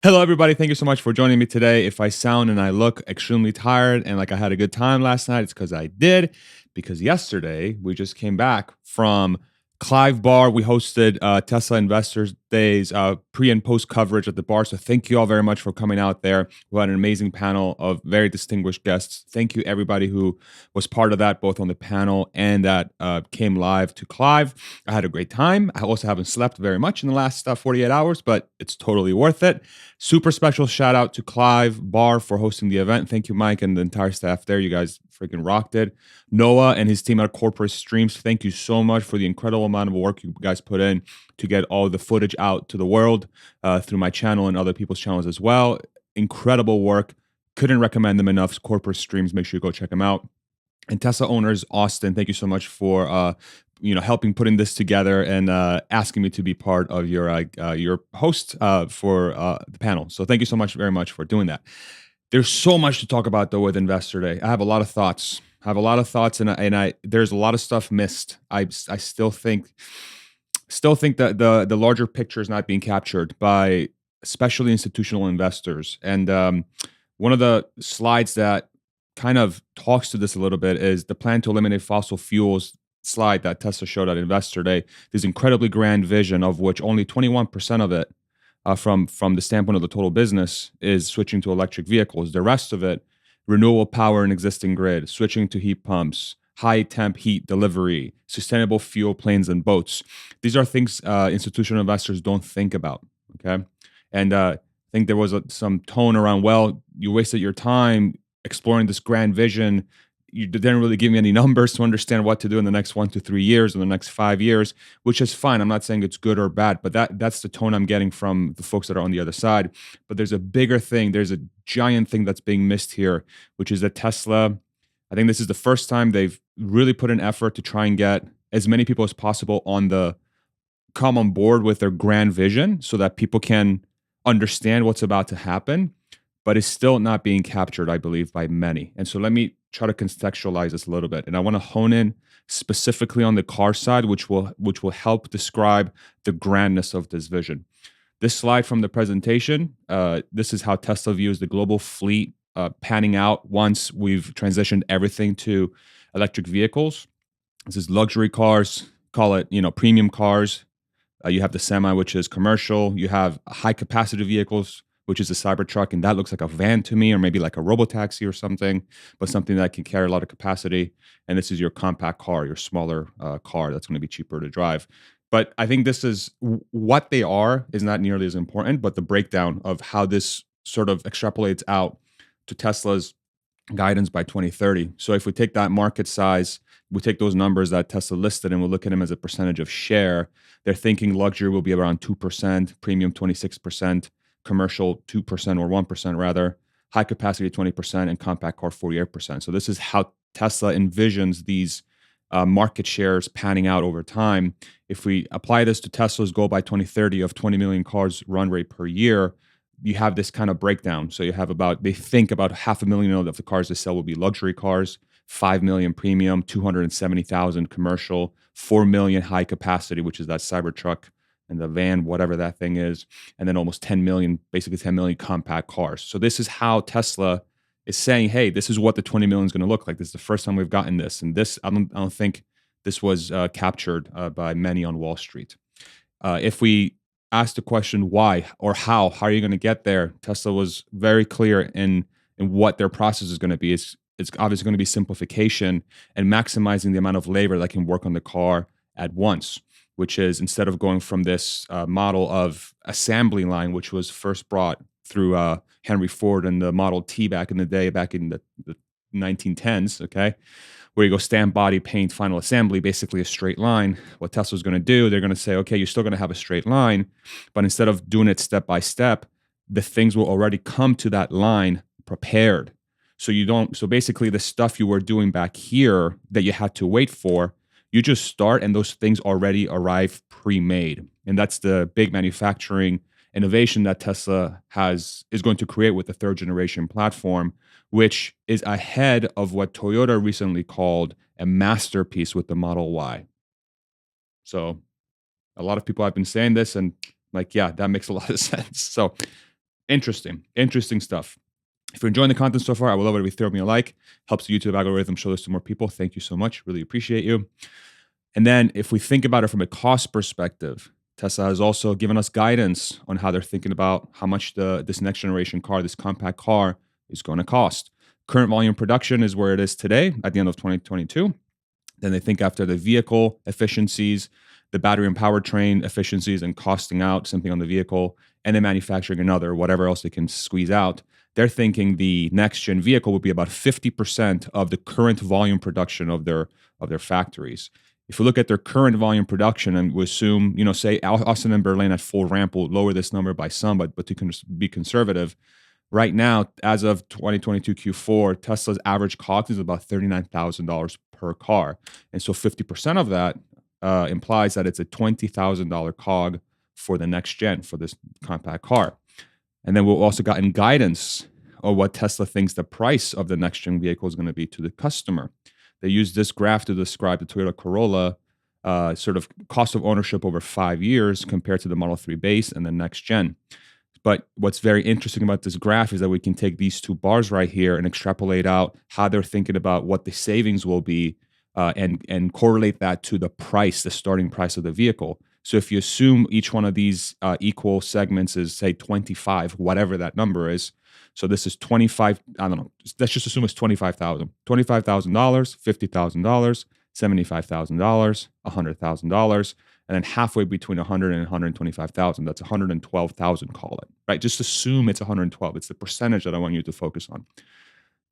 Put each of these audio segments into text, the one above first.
Hello, everybody. Thank you so much for joining me today. If I sound and I look extremely tired and like I had a good time last night, it's because I did. Because yesterday we just came back from Clive Bar. We hosted Tesla Investors Days pre and post coverage at the bar. So thank you all very much for coming out there. We had an amazing panel of very distinguished guests. Thank you, everybody who was part of that, both on the panel and that came live to Clive. I had a great time. I also haven't slept very much in the last 48 hours, but it's totally worth it. Super special shout out to Clive Barr for hosting the event. Thank you, Mike, and the entire staff there. You guys freaking rocked it. Noah and his team at Corporate Streams, thank you so much for the incredible amount of work you guys put in to get all the footage out to the world through my channel and other people's channels as well. Incredible work. Couldn't recommend them enough. Corporate Streams, make sure you go check them out. And Tesla owners, Austin, thank you so much for helping putting this together and asking me to be part of your host for the panel. So thank you so much, very much for doing that. There's so much to talk about though with Investor Day. I have a lot of thoughts. And there's a lot of stuff missed. I still think that the larger picture is not being captured by especially institutional investors. And one of the slides that kind of talks to this a little bit is the plan to eliminate fossil fuels slide that Tesla showed at Investor Day. This incredibly grand vision of which only 21% of it, from the standpoint of the total business, is switching to electric vehicles. The rest of it, renewable power in existing grid, switching to heat pumps, high temp heat delivery, sustainable fuel planes and boats. These are things institutional investors don't think about. Okay, and I think there was some tone around, well, you wasted your time exploring this grand vision. You didn't really give me any numbers to understand what to do in the next 1 to 3 years or the next 5 years, which is fine. I'm not saying it's good or bad, but that's the tone I'm getting from the folks that are on the other side. But there's a bigger thing. There's a giant thing that's being missed here, which is that Tesla, I think this is the first time they've really put an effort to try and get as many people as possible come on board with their grand vision so that people can understand what's about to happen, but it's still not being captured, I believe, by many. And so let me try to contextualize this a little bit. And I want to hone in specifically on the car side, which will help describe the grandness of this vision. This slide from the presentation, this is how Tesla views the global fleet panning out once we've transitioned everything to electric vehicles. This is luxury cars, call it, premium cars. You have the Semi, which is commercial. You have high capacity vehicles, which is a Cybertruck, and that looks like a van to me, or maybe like a robotaxi or something, but something that can carry a lot of capacity. And this is your compact car, your smaller car that's going to be cheaper to drive. But I think this is what they are is not nearly as important, but the breakdown of how this sort of extrapolates out to Tesla's guidance by 2030. So if we take that market size, we take those numbers that Tesla listed and we'll look at them as a percentage of share. They're thinking luxury will be around 2%, premium 26%, commercial 2% or 1% rather, high capacity 20%, and compact car 48%. So this is how Tesla envisions these market shares panning out over time. If we apply this to Tesla's goal by 2030 of 20 million cars run rate per year, you have this kind of breakdown. So you have they think about 500,000 of the cars they sell will be luxury cars, 5 million premium, 270,000 commercial, 4 million high capacity, which is that Cybertruck and the van, whatever that thing is, and then almost 10 million, basically 10 million compact cars. So this is how Tesla is saying, hey, this is what the 20 million is going to look like. This is the first time we've gotten this. And this, I don't think this was captured by many on Wall Street. If we ask the question why or how are you going to get there, Tesla was very clear in what their process is going to be. It's obviously going to be simplification and maximizing the amount of labor that can work on the car at once, which is instead of going from this model of assembly line, which was first brought through Henry Ford and the Model T back in the day, back in the 1910s, okay, where you go stamp, body, paint, final assembly, basically a straight line. What Tesla's going to do, they're going to say, okay, you're still going to have a straight line, but instead of doing it step by step, the things will already come to that line prepared. So basically the stuff you were doing back here that you had to wait for, you just start and those things already arrive pre-made. And that's the big manufacturing innovation that Tesla is going to create with the third generation platform, which is ahead of what Toyota recently called a masterpiece with the Model Y. So a lot of people have been saying this and like, yeah, that makes a lot of sense. So Interesting stuff. If you're enjoying the content so far, I would love it if you throw me a like. Helps the YouTube algorithm show this to more people. Thank you so much. Really appreciate you. And then if we think about it from a cost perspective, Tesla has also given us guidance on how they're thinking about how much this next generation car, this compact car, is going to cost. Current volume production is where it is today at the end of 2022. Then they think after the vehicle efficiencies, the battery and powertrain efficiencies and costing out something on the vehicle, and then manufacturing another, whatever else they can squeeze out. They're thinking the next gen vehicle will be about 50% of the current volume production of their factories. If we look at their current volume production and we assume, say Austin and Berlin at full ramp will lower this number by some, but to be conservative, right now, as of 2022 Q4, Tesla's average cost is about $39,000 per car. And so 50% of that implies that it's a $20,000 COG for the next gen, for this compact car. And then we've also gotten guidance on what Tesla thinks the price of the next gen vehicle is going to be to the customer. They use this graph to describe the Toyota Corolla sort of cost of ownership over 5 years compared to the Model 3 base and the next gen. But what's very interesting about this graph is that we can take these two bars right here and extrapolate out how they're thinking about what the savings will be and correlate that to the price, the starting price of the vehicle. So if you assume each one of these equal segments is, say, 25, whatever that number is, so this is 25, I don't know, let's just assume it's $25,000. $25,000, $50,000, $75,000, $100,000, and then halfway between 100 and 125,000, that's 112,000, call it, right? Just assume it's 112. It's the percentage that I want you to focus on.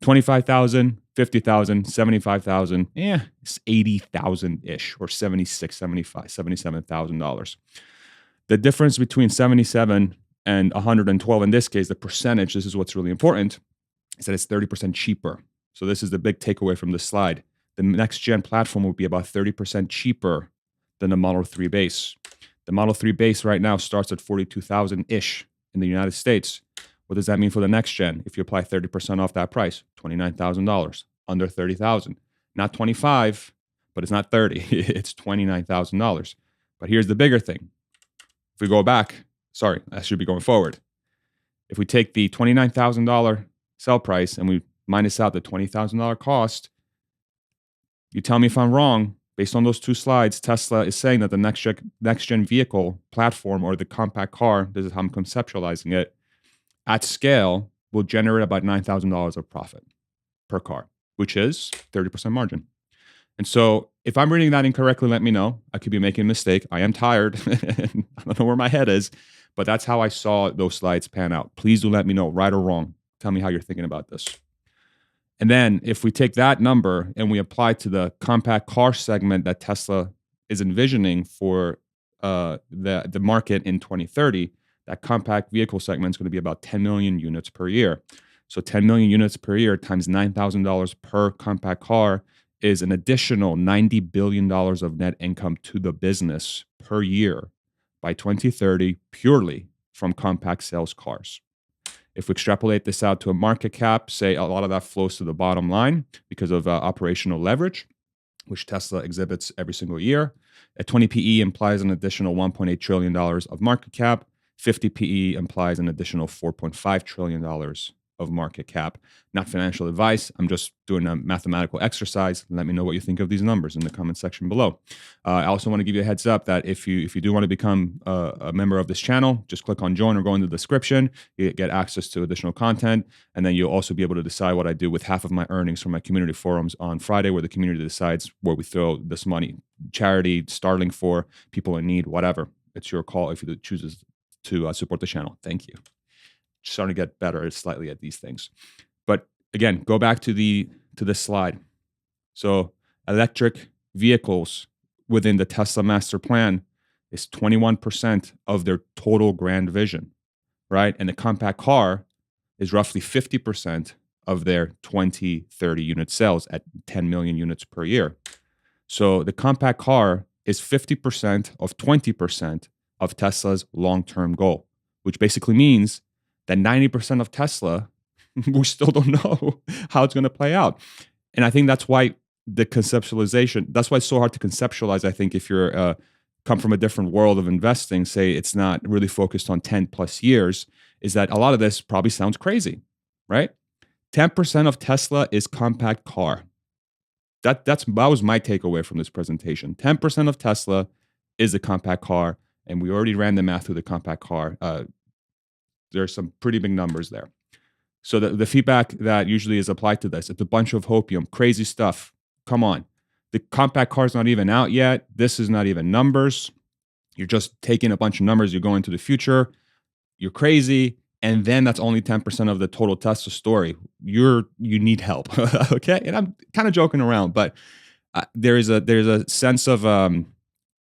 25,000, 50,000, 75,000, it's 80,000-ish, or 76, 75, $77,000. The difference between 77 and 112, in this case, the percentage, this is what's really important, is that it's 30% cheaper. So this is the big takeaway from this slide. The next gen platform will be about 30% cheaper than the Model 3 base. The Model 3 base right now starts at 42,000-ish in the United States. What does that mean for the next gen? If you apply 30% off that price, $29,000, under $30,000. Not 25, but it's not 30. It's $29,000. But here's the bigger thing. If we go back, sorry, I should be going forward. If we take the $29,000 sell price and we minus out the $20,000 cost, you tell me if I'm wrong. Based on those two slides, Tesla is saying that the next gen vehicle platform, or the compact car, this is how I'm conceptualizing it, at scale will generate about $9,000 of profit per car, which is 30% margin. And so if I'm reading that incorrectly, let me know. I could be making a mistake. I am tired. I don't know where my head is, but that's how I saw those slides pan out. Please do let me know, right or wrong. Tell me how you're thinking about this. And then if we take that number and we apply to the compact car segment that Tesla is envisioning for the market in 2030, that compact vehicle segment is going to be about 10 million units per year. So 10 million units per year times $9,000 per compact car is an additional $90 billion of net income to the business per year by 2030, purely from compact sales cars. If we extrapolate this out to a market cap, say a lot of that flows to the bottom line because of operational leverage, which Tesla exhibits every single year. A 20 PE implies an additional $1.8 trillion of market cap. 50 PE implies an additional $4.5 trillion of market cap. Not financial advice. I'm just doing a mathematical exercise. Let me know what you think of these numbers in the comment section below. I also want to give you a heads up that if you do want to become a member of this channel, just click on join or go in the description. You get access to additional content, and then you'll also be able to decide what I do with half of my earnings from my community forums on Friday, where the community decides where we throw this money. Charity, Starling for people in need, whatever. It's your call if you choose to support the channel. Thank you. Starting to get better slightly at these things. But again, go back to this slide. So electric vehicles within the Tesla master plan is 21% of their total grand vision, right? And the compact car is roughly 50% of their 2030 unit sales at 10 million units per year. So the compact car is 50% of 20% of Tesla's long-term goal, which basically means that 90% of Tesla, we still don't know how it's going to play out. And I think that's why that's why it's so hard to conceptualize, I think, if you're come from a different world of investing, say it's not really focused on 10 plus years, is that a lot of this probably sounds crazy, right? 10% of Tesla is compact car. That was my takeaway from this presentation. 10% of Tesla is a compact car, and we already ran the math through the compact car. There's some pretty big numbers there. So the feedback that usually is applied to this, it's a bunch of hopium, crazy stuff. Come on. The compact car's not even out yet. This is not even numbers. You're just taking a bunch of numbers. You're going to the future. You're crazy. And then that's only 10% of the total Tesla story. You need help. Okay. And I'm kind of joking around, but there's a sense of, I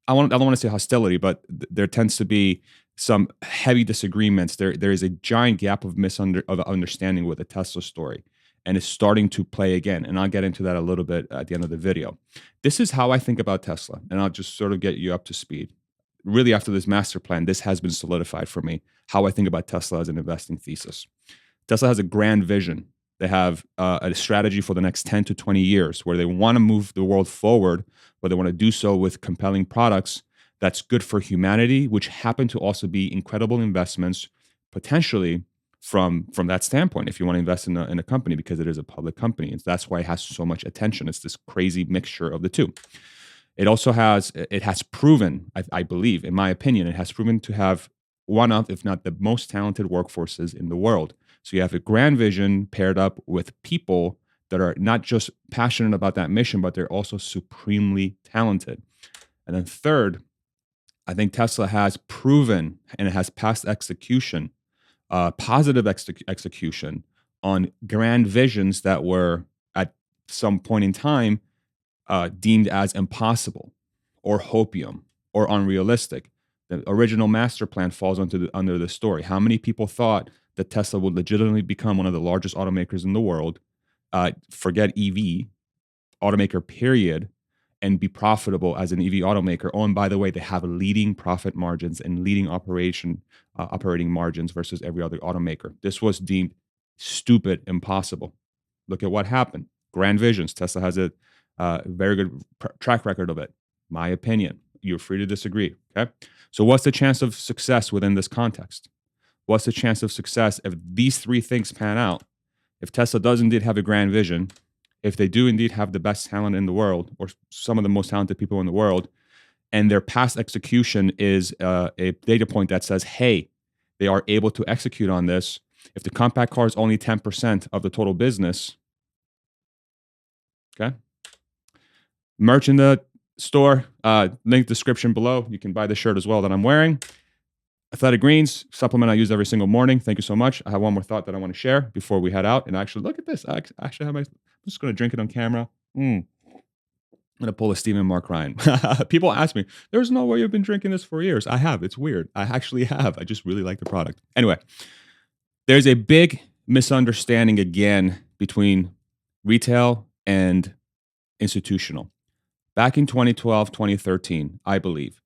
don't want to say hostility, but there tends to be some heavy disagreements. There is a giant gap of understanding with the Tesla story, and it's starting to play again. And I'll get into that a little bit at the end of the video. This is how I think about Tesla, and I'll just sort of get you up to speed. Really, after this master plan, this has been solidified for me, how I think about Tesla as an investing thesis. Tesla has a grand vision. They have a strategy for the next 10 to 20 years where they want to move the world forward, but they want to do so with compelling products that's good for humanity, which happen to also be incredible investments, potentially from that standpoint, if you want to invest in a company, because it is a public company. And that's why it has so much attention. It's this crazy mixture of the two. It has proven, I believe, in my opinion, it has proven to have one of, if not the most talented workforces in the world. So you have a grand vision paired up with people that are not just passionate about that mission, but they're also supremely talented. And then third, I think Tesla has proven and it has passed execution, positive execution on grand visions that were at some point in time deemed as impossible or hopium or unrealistic. The original master plan falls under the story. How many people thought that Tesla would legitimately become one of the largest automakers in the world, forget EV, automaker period, and be profitable as an EV automaker? Oh, and by the way, they have leading profit margins and leading operating margins versus every other automaker. This was deemed stupid, impossible. Look at what happened. Grand visions. Tesla has a very good track record of it. My opinion. You're free to disagree. Okay. So what's the chance of success within this context? What's the chance of success if these three things pan out? If Tesla does indeed have a grand vision, if they do indeed have the best talent in the world, or some of the most talented people in the world, and their past execution is a data point that says, hey, they are able to execute on this. If the compact car is only 10% of the total business, okay? Merch in the store, link description below. You can buy the shirt as well that I'm wearing. Athletic Greens, supplement I use every single morning. Thank you so much. I have one more thought that I want to share before we head out. And actually, look at this. I actually have I'm just going to drink it on camera. I'm going to pull a Stephen Mark Ryan. People ask me, there's no way you've been drinking this for years. I have. It's weird. I actually have. I just really like the product. Anyway, there's a big misunderstanding again between retail and institutional. Back in 2012, 2013, I believe,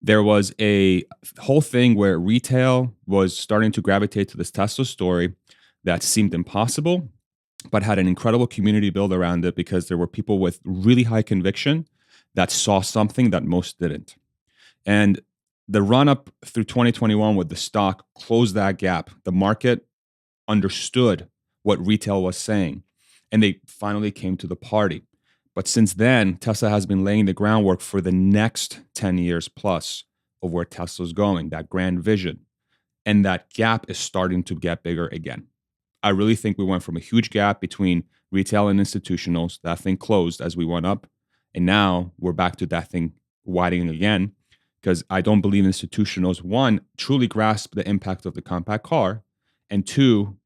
there was a whole thing where retail was starting to gravitate to this Tesla story that seemed impossible, but had an incredible community built around it because there were people with really high conviction that saw something that most didn't. And the run up through 2021 with the stock closed that gap. The market understood what retail was saying, and they finally came to the party. But since then, Tesla has been laying the groundwork for the next 10 years plus of where Tesla's going, that grand vision. And that gap is starting to get bigger again. I really think we went from a huge gap between retail and institutionals. That thing closed as we went up. And now we're back to that thing widening again, because I don't believe institutionals, one, truly grasp the impact of the compact car. And two,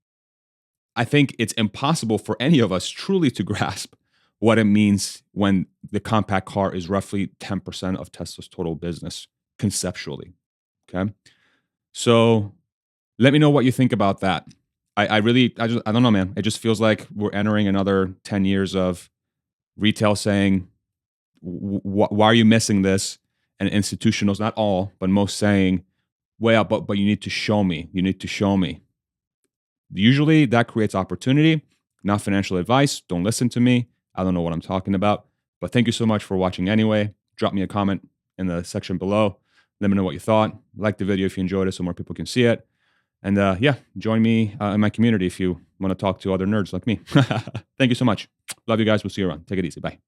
I think it's impossible for any of us truly to grasp what it means when the compact car is roughly 10% of Tesla's total business conceptually. Okay. So let me know what you think about that. I don't know, man. It just feels like we're entering another 10 years of retail saying, why are you missing this? And institutionals, not all, but most saying, well, but you need to show me. You need to show me. Usually that creates opportunity, not financial advice. Don't listen to me. I don't know what I'm talking about. But thank you so much for watching anyway. Drop me a comment. in the section below. Let me know what you thought. Like the video if you enjoyed it so more people can see it. And yeah, join me in my community if you want to talk to other nerds like me. Thank you so much. Love you guys. We'll see you around. Take it easy. Bye.